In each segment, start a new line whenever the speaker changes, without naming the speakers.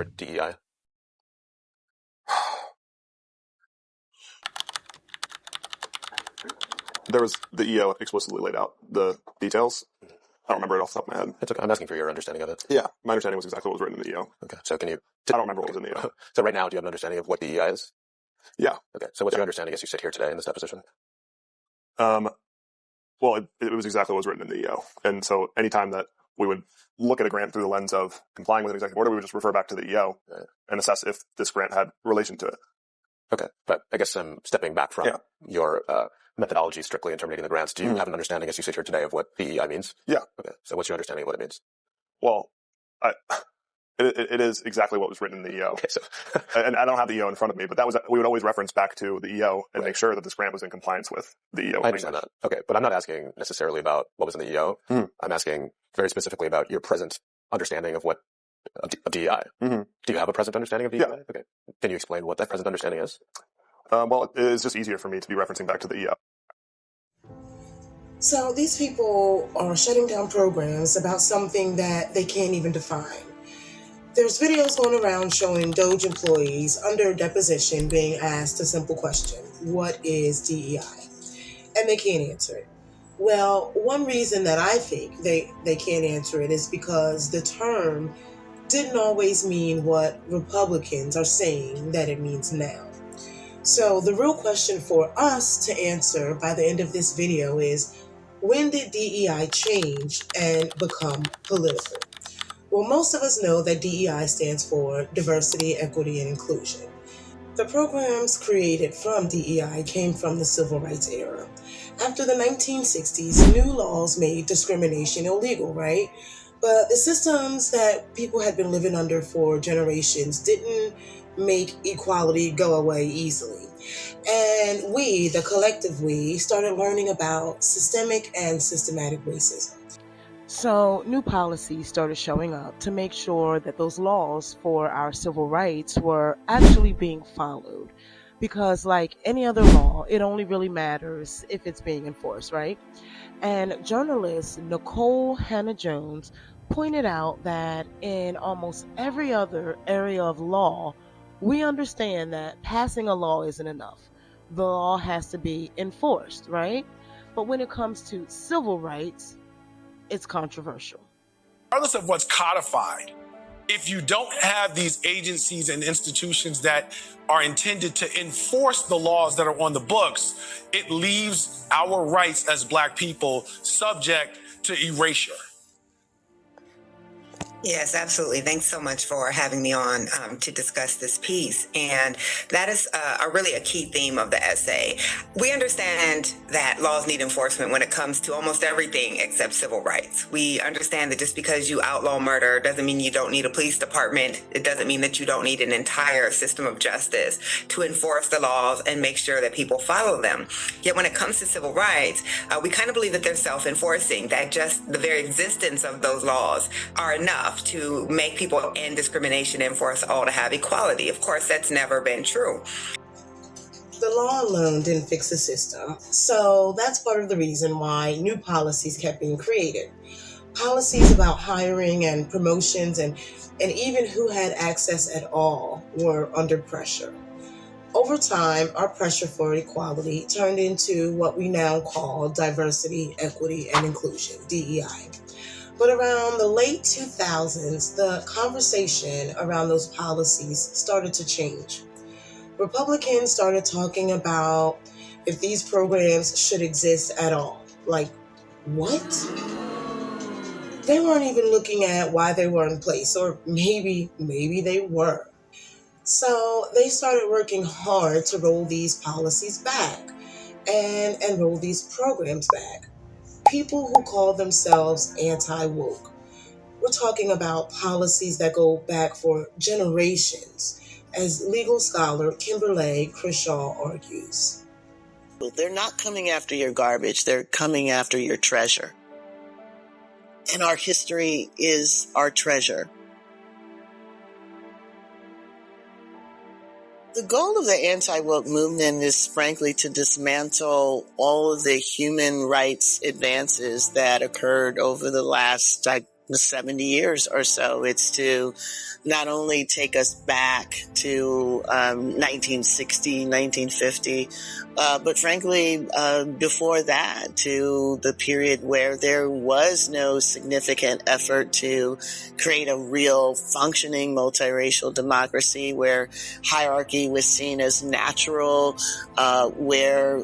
interpret DEI?
There was the EO explicitly laid out the details. I don't remember it off the top of my head.
It's okay. I'm asking for your understanding of it.
Yeah, my understanding was exactly what was written in the EO.
Okay, so can you...
I don't remember what was in the EO.
So right now, do you have an understanding of what DEI is?
Yeah.
Okay, so what's your understanding as you sit here today in this deposition?
Well, it was exactly what was written in the EO. And so anytime that we would look at a grant through the lens of complying with an executive order, we would just refer back to the EO and assess if this grant had relation to it.
Okay, but I guess I'm stepping back from your methodology strictly in terminating the grants. Do you have an understanding as you sit here today of what DEI means?
Yeah.
Okay, so what's your understanding of what it means?
Well, it is exactly what was written in the EO.
Okay, so
and I don't have the EO in front of me, but we would always reference back to the EO and make sure that this grant was in compliance with the EO.
I understand that. Okay, but I'm not asking necessarily about what was in the EO. I'm asking very specifically about your present understanding of what of DEI. Do you have a present understanding of DEI?
Yeah.
Okay. Can you explain what that present understanding is?
Well, it's just easier for me to be referencing back to the EO.
So these people are shutting down programs about something that they can't even define. There's videos going around showing Doge employees under deposition being asked a simple question: what is DEI? And they can't answer it. Well, one reason that I think they can't answer it is because the term didn't always mean what Republicans are saying that it means now. So the real question for us to answer by the end of this video is, when did DEI change and become political? Well, most of us know that DEI stands for Diversity, Equity, and Inclusion. The programs created from DEI came from the Civil Rights era. After the 1960s, new laws made discrimination illegal, right? But the systems that people had been living under for generations didn't make equality go away easily. And we, the collective we, started learning about systemic and systematic racism. So new policies started showing up to make sure that those laws for our civil rights were actually being followed. Because like any other law, it only really matters if it's being enforced, right? And journalist Nicole Hannah-Jones pointed out that in almost every other area of law, we understand that passing a law isn't enough. The law has to be enforced, right? But when it comes to civil rights, it's controversial.
Regardless of what's codified, if you don't have these agencies and institutions that are intended to enforce the laws that are on the books, it leaves our rights as Black people subject to erasure.
Yes, absolutely. Thanks so much for having me on to discuss this piece. And that is really a key theme of the essay. We understand that laws need enforcement when it comes to almost everything except civil rights. We understand that just because you outlaw murder doesn't mean you don't need a police department. It doesn't mean that you don't need an entire system of justice to enforce the laws and make sure that people follow them. Yet when it comes to civil rights, we kind of believe that they're self-enforcing, that just the very existence of those laws are enough to make people end discrimination and for us all to have equality. Of course, that's never been true.
The law alone didn't fix the system. So that's part of the reason why new policies kept being created. Policies about hiring and promotions and even who had access at all were under pressure. Over time, our pressure for equality turned into what we now call diversity, equity, and inclusion, DEI. But around the late 2000s, the conversation around those policies started to change. Republicans started talking about if these programs should exist at all. Like, what? They weren't even looking at why they were in place, or maybe they were. So they started working hard to roll these policies back and roll these programs back. People who call themselves anti-woke. We're talking about policies that go back for generations, as legal scholar Kimberly Crenshaw argues.
They're not coming after your garbage, they're coming after your treasure. And our history is our treasure. The goal of the anti-woke movement is frankly to dismantle all of the human rights advances that occurred over the last 70 years or so. It's to not only take us back to 1960, 1950, but frankly, before that, to the period where there was no significant effort to create a real functioning multiracial democracy, where hierarchy was seen as natural, where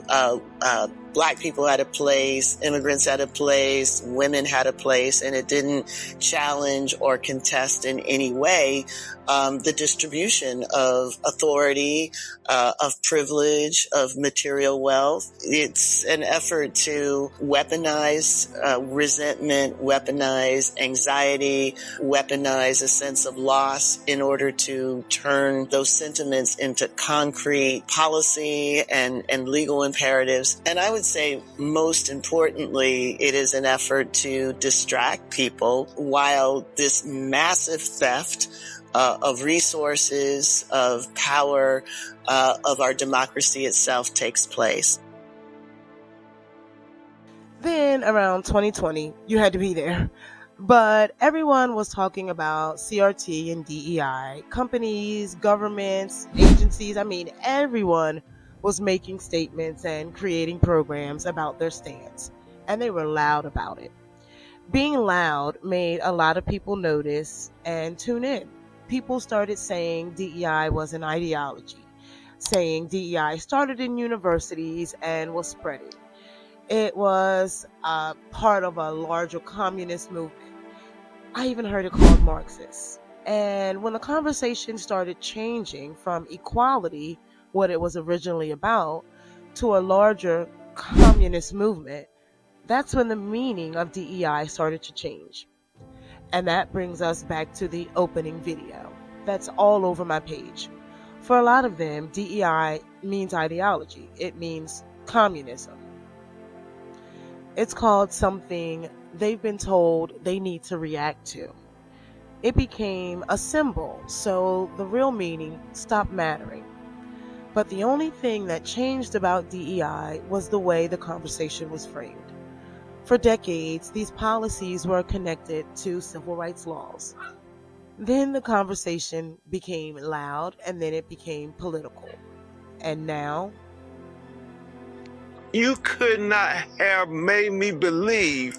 Black people had a place, immigrants had a place, women had a place, and it didn't challenge or contest in any way the distribution of authority, of privilege, of material wealth. It's an effort to weaponize resentment, weaponize anxiety, weaponize a sense of loss in order to turn those sentiments into concrete policy and legal imperatives. And I would say, most importantly, it is an effort to distract people while this massive theft of resources, of power, of our democracy itself takes place.
Then around 2020, you had to be there. But everyone was talking about CRT and DEI. Companies, governments, agencies, everyone was making statements and creating programs about their stance. And they were loud about it. Being loud made a lot of people notice and tune in. People started saying DEI was an ideology, saying DEI started in universities and was spreading. It was part of a larger communist movement. I even heard it called Marxist. And when the conversation started changing from equality, what it was originally about, to a larger communist movement, that's when the meaning of DEI started to change. And that brings us back to the opening video. That's all over my page. For a lot of them, DEI means ideology. It means communism. It's called something they've been told they need to react to. It became a symbol, so the real meaning stopped mattering. But the only thing that changed about DEI was the way the conversation was framed. For decades, these policies were connected to civil rights laws. Then the conversation became loud, and then it became political. And now,
you could not have made me believe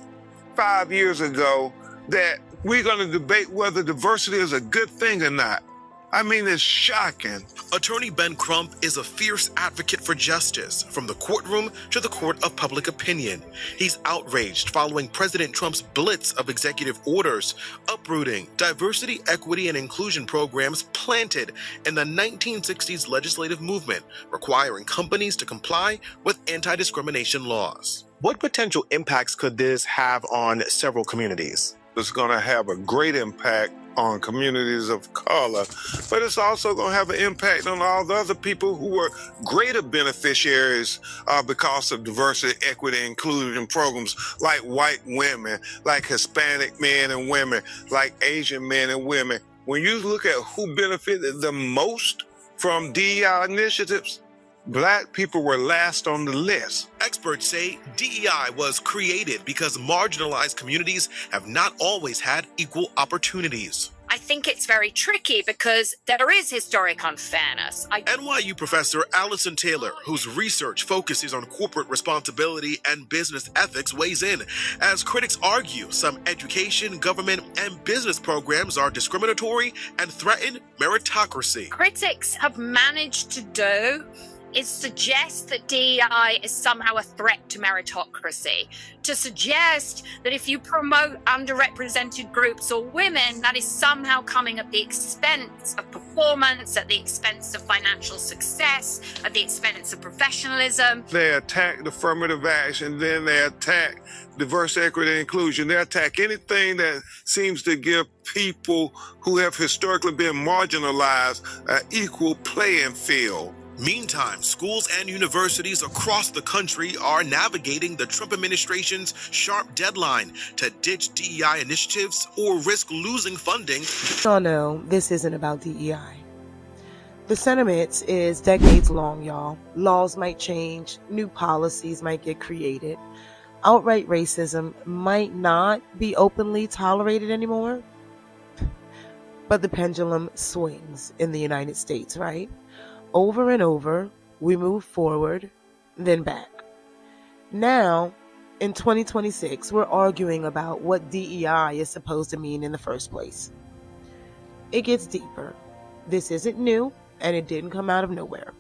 5 years ago that we're going to debate whether diversity is a good thing or not. It's shocking.
Attorney Ben Crump is a fierce advocate for justice, from the courtroom to the court of public opinion. He's outraged following President Trump's blitz of executive orders, uprooting diversity, equity, and inclusion programs planted in the 1960s legislative movement, requiring companies to comply with anti-discrimination laws.
What potential impacts could this have on several communities?
It's going to have a great impact on communities of color, but it's also going to have an impact on all the other people who were greater beneficiaries because of diversity, equity, and inclusion programs, like white women, like Hispanic men and women, like Asian men and women. When you look at who benefited the most from DEI initiatives, Black people were last on the list.
Experts say DEI was created because marginalized communities have not always had equal opportunities.
I think it's very tricky because there is historic unfairness.
NYU professor Allison Taylor, whose research focuses on corporate responsibility and business ethics, weighs in as critics argue some education, government, and business programs are discriminatory and threaten meritocracy.
Critics have managed to do is suggest that DEI is somehow a threat to meritocracy, to suggest that if you promote underrepresented groups or women, that is somehow coming at the expense of performance, at the expense of financial success, at the expense of professionalism.
They attack affirmative action, then they attack diversity, equity, and inclusion. They attack anything that seems to give people who have historically been marginalized an equal playing field.
Meantime, schools and universities across the country are navigating the Trump administration's sharp deadline to ditch DEI initiatives or risk losing funding.
Oh no, this isn't about DEI. The sentiment is decades long, y'all. Laws might change, new policies might get created. outright racism might not be openly tolerated anymore, but the pendulum swings in the United States, right? Over and over, we move forward, then back. Now, in 2026, we're arguing about what DEI is supposed to mean in the first place. It gets deeper. This isn't new, and it didn't come out of nowhere.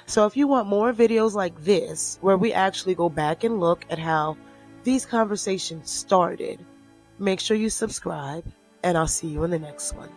So if you want more videos like this, where we actually go back and look at how these conversations started, make sure you subscribe, and I'll see you in the next one.